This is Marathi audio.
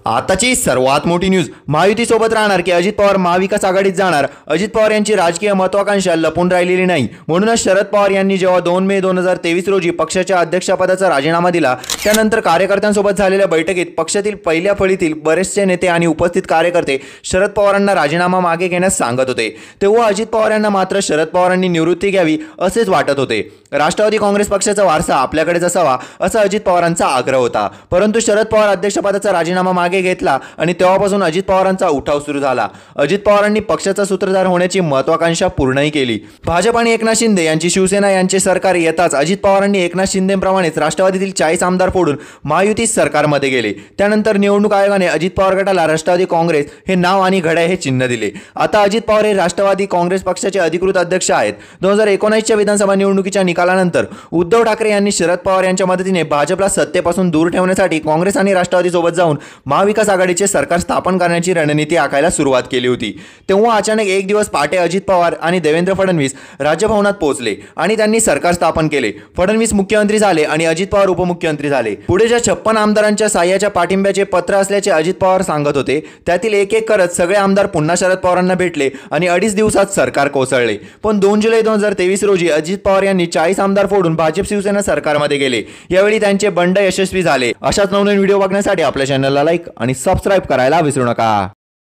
आताची सर्वात मोठी न्यूज, महायुती सोबत राहणार की अजित पवार महाविकास आघाडीत जाणार? अजित पवार यांची राजकीय महत्त्वाकांक्षा लपून राहिलेली नाही. म्हणूनच शरद पवार यांनी जेव्हा 2 मे 2023 रोजी पक्षाच्या अध्यक्षपदाचा राजीनामा दिला, त्यानंतर कार्यकर्त्यांसोबत झालेल्या बैठकीत पक्षातील पहिल्या फळीतील बरेचसे नेते आणि उपस्थित कार्यकर्ते शरद पवारांना राजीनामा मागे घेण्यास सांगत होते. तेव्हा अजित पवार यांना मात्र शरद पवारांनी निवृत्ती घ्यावी असेच वाटत होते. राष्ट्रवादी काँग्रेस पक्षाचा वारसा आपल्याकडेच असावा असा अजित पवारांचा आग्रह होता. परंतु शरद पवार अध्यक्षपदाचा राजीनामा मागे घेतला आणि तेव्हापासून अजित पवारांचा उठाव सुरू झाला. अजित पवारांनी पक्षाचा सूत्रधार होण्याची महत्त्वाकांक्षा पूर्णही केली. भाजप आणि एकनाथ शिंदे यांची शिवसेना यांचे सरकार येताच अजित पवारांनी एकनाथ शिंदेप्रमाणेच राष्ट्रवादीतील 40 आमदार फोडून महायुती सरकारमध्ये गेले. त्यानंतर निवडणूक आयोगाने अजित पवार गटाला राष्ट्रवादी काँग्रेस हे नाव आणि घड्याळ हे चिन्ह दिले. आता अजित पवार हे राष्ट्रवादी काँग्रेस पक्षाचे अधिकृत अध्यक्ष आहेत. 2019च्या विधानसभा निवडणुकीच्या निकालानंतर उद्धव ठाकरे यांनी शरद पवार यांच्या मदतीने भाजपला सत्तेपासून दूर ठेवण्यासाठी काँग्रेस आणि राष्ट्रवादी सोबत जाऊन महाविकास आघाडीचे सरकार स्थापन करण्याची रणनीती आखायला सुरुवात केली होती. तेव्हा अचानक एक दिवस पहाटे अजित पवार आणि देवेंद्र फडणवीस राजभवनात पोहोचले आणि त्यांनी सरकार स्थापन केले. फडणवीस मुख्यमंत्री झाले आणि अजित पवार उपमुख्यमंत्री झाले. पुढे ज्या 56 आमदारांच्या साह्याच्या पाठिंब्याचे पत्र असल्याचे अजित पवार सांगत होते, त्यातील एक एक करत सगळे आमदार पुन्हा शरद पवारांना भेटले आणि 2.5 दिवसात सरकार कोसळले. पण 2 जुलै 2023 रोजी अजित पवार यांनी 40 आमदार फोडून भाजप शिवसेना सरकारमध्ये गेले. यावेळी त्यांचे बंड यशस्वी झाले. अशाच नवनवीन व्हिडिओ बघण्यासाठी आपल्या चॅनलला लाईक आणि सबस्क्राईब करायला विसरू नका.